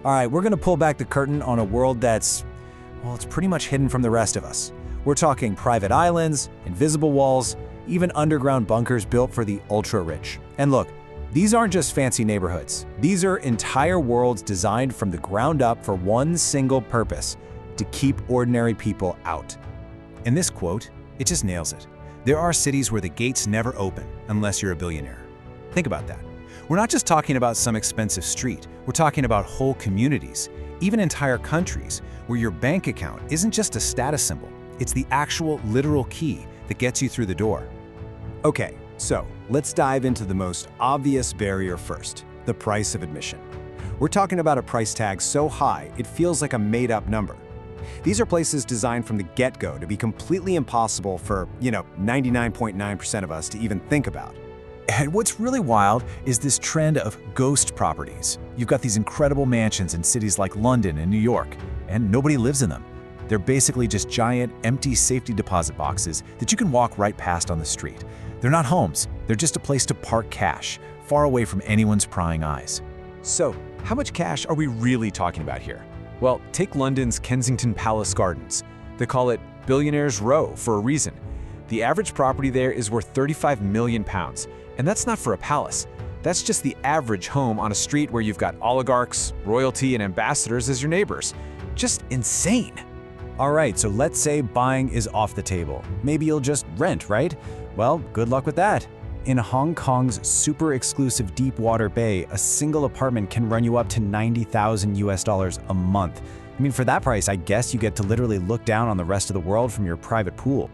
All right, we're gonna pull back the curtain on a world that's, well, it's pretty much hidden from the rest of us. We're talking private islands, invisible walls, even underground bunkers built for the ultra-rich. And look, these aren't just fancy neighborhoods. These are entire worlds designed from the ground up for one single purpose: to keep ordinary people out. In this quote, it just nails it. There are cities where the gates never open unless you're a billionaire. Think about that. We're not just talking about some expensive street. We're talking about whole communities, even entire countries, where your bank account isn't just a status symbol. It's the actual literal key that gets you through the door. Okay, so let's dive into the most obvious barrier first: the price of admission. We're talking about a price tag so high it feels like a made-up number. These are places designed from the get-go to be completely impossible for, 99.9% of us to even think about. And what's really wild is this trend of ghost properties. You've got these incredible mansions in cities like London and New York, and nobody lives in them. They're basically just giant, empty safety deposit boxes that you can walk right past on the street. They're not homes, they're just a place to park cash, far away from anyone's prying eyes. So, how much cash are we really talking about here? Well, take London's Kensington Palace Gardens. They call it Billionaires Row for a reason. The average property there is worth £35 million, and that's not for a palace. That's just the average home on a street where you've got oligarchs, royalty, and ambassadors as your neighbors. Just insane. All right, so let's say buying is off the table. Maybe you'll just rent, right? Well, good luck with that. In Hong Kong's super exclusive Deepwater Bay, a single apartment can run you up to $90,000 a month. I mean, for that price, I guess you get to literally look down on the rest of the world from your private pool.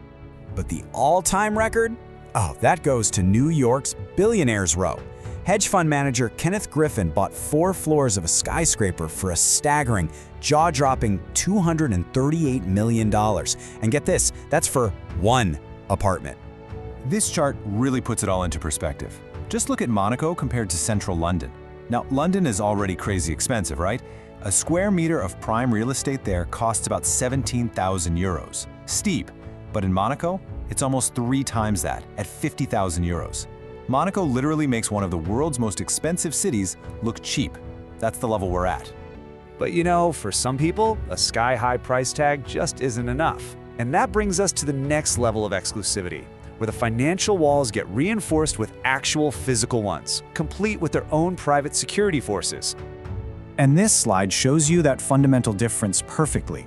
But the all-time record? Oh, that goes to New York's Billionaires Row. Hedge fund manager Kenneth Griffin bought 4 floors of a skyscraper for a staggering, jaw-dropping $238 million. And get this, that's for one apartment. This chart really puts it all into perspective. Just look at Monaco compared to central London. Now, London is already crazy expensive, right? A square meter of prime real estate there costs about 17,000 euros. Steep, but in Monaco, it's almost 3 times that, at 50,000 euros. Monaco literally makes one of the world's most expensive cities look cheap. That's the level we're at. But for some people, a sky-high price tag just isn't enough. And that brings us to the next level of exclusivity, where the financial walls get reinforced with actual physical ones, complete with their own private security forces. And this slide shows you that fundamental difference perfectly.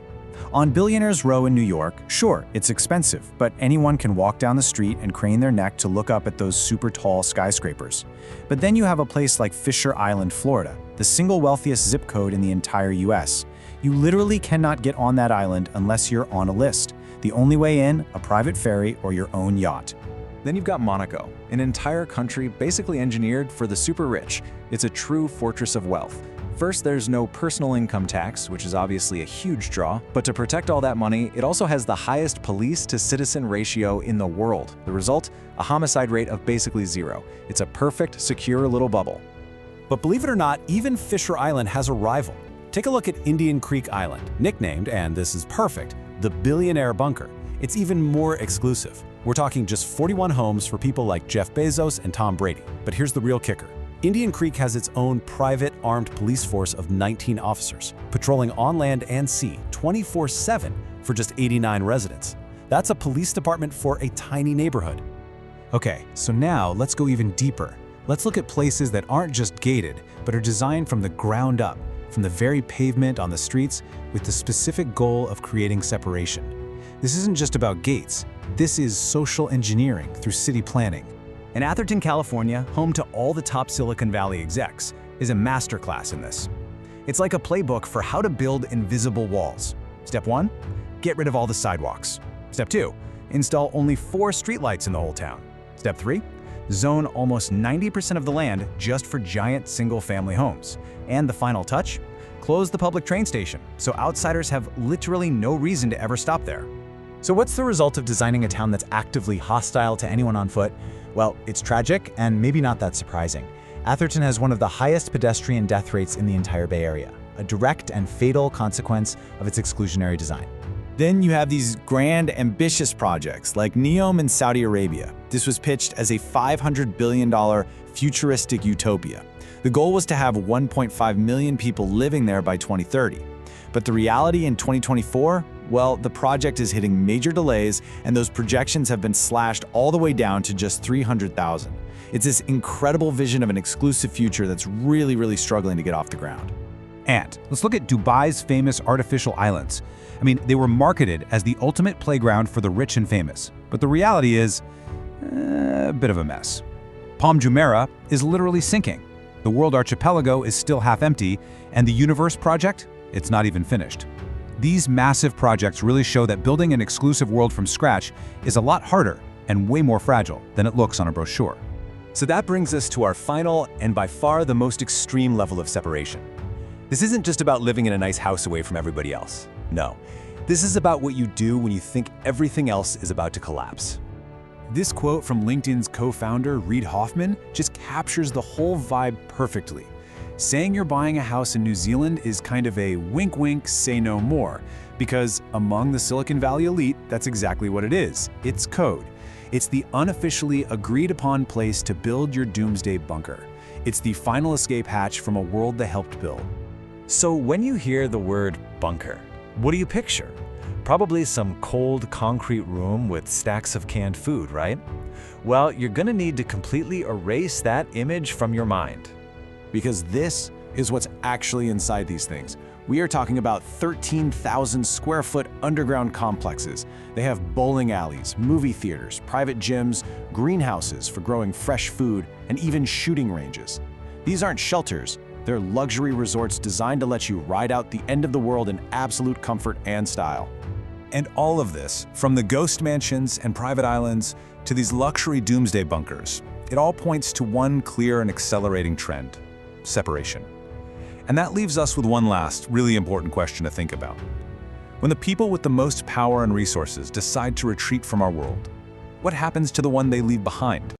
On Billionaires Row in New York, sure, it's expensive, but anyone can walk down the street and crane their neck to look up at those super tall skyscrapers. But then you have a place like Fisher Island, Florida, the single wealthiest zip code in the entire US. You literally cannot get on that island unless you're on a list. The only way in, a private ferry or your own yacht. Then you've got Monaco, an entire country basically engineered for the super rich. It's a true fortress of wealth. First, there's no personal income tax, which is obviously a huge draw, but to protect all that money, it also has the highest police-to-citizen ratio in the world. The result? A homicide rate of basically 0. It's a perfect, secure little bubble. But believe it or not, even Fisher Island has a rival. Take a look at Indian Creek Island, nicknamed, and this is perfect, the Billionaire Bunker. It's even more exclusive. We're talking just 41 homes for people like Jeff Bezos and Tom Brady. But here's the real kicker. Indian Creek has its own private armed police force of 19 officers, patrolling on land and sea 24/7 for just 89 residents. That's a police department for a tiny neighborhood. Okay, so now let's go even deeper. Let's look at places that aren't just gated, but are designed from the ground up, from the very pavement on the streets, with the specific goal of creating separation. This isn't just about gates. This is social engineering through city planning. And Atherton, California, home to all the top Silicon Valley execs, is a masterclass in this. It's like a playbook for how to build invisible walls. Step 1, get rid of all the sidewalks. Step 2, install only 4 streetlights in the whole town. Step 3, zone almost 90% of the land just for giant single-family homes. And the final touch, close the public train station, so outsiders have literally no reason to ever stop there. So what's the result of designing a town that's actively hostile to anyone on foot? Well, it's tragic and maybe not that surprising. Atherton has one of the highest pedestrian death rates in the entire Bay Area, a direct and fatal consequence of its exclusionary design. Then you have these grand, ambitious projects like NEOM in Saudi Arabia. This was pitched as a $500 billion futuristic utopia. The goal was to have 1.5 million people living there by 2030. But the reality in 2024? Well, the project is hitting major delays, and those projections have been slashed all the way down to just 300,000. It's this incredible vision of an exclusive future that's really struggling to get off the ground. And let's look at Dubai's famous artificial islands. I mean, they were marketed as the ultimate playground for the rich and famous. But the reality is, a bit of a mess. Palm Jumeirah is literally sinking. The world archipelago is still half empty, and the Universe project, it's not even finished. These massive projects really show that building an exclusive world from scratch is a lot harder and way more fragile than it looks on a brochure. So that brings us to our final and by far the most extreme level of separation. This isn't just about living in a nice house away from everybody else. No, this is about what you do when you think everything else is about to collapse. This quote from LinkedIn's co-founder, Reid Hoffman, just captures the whole vibe perfectly. Saying you're buying a house in New Zealand is kind of a wink wink, say no more, because among the Silicon Valley elite, that's exactly what it is. It's code. It's the unofficially agreed upon place to build your doomsday bunker. It's the final escape hatch from a world they helped build. So when you hear the word bunker, what do you picture? Probably some cold concrete room with stacks of canned food, right? Well, you're gonna need to completely erase that image from your mind. Because this is what's actually inside these things. We are talking about 13,000 square foot underground complexes. They have bowling alleys, movie theaters, private gyms, greenhouses for growing fresh food, and even shooting ranges. These aren't shelters, they're luxury resorts designed to let you ride out the end of the world in absolute comfort and style. And all of this, from the ghost mansions and private islands to these luxury doomsday bunkers, it all points to one clear and accelerating trend: separation. And that leaves us with one last, really important question to think about. When the people with the most power and resources decide to retreat from our world, what happens to the one they leave behind?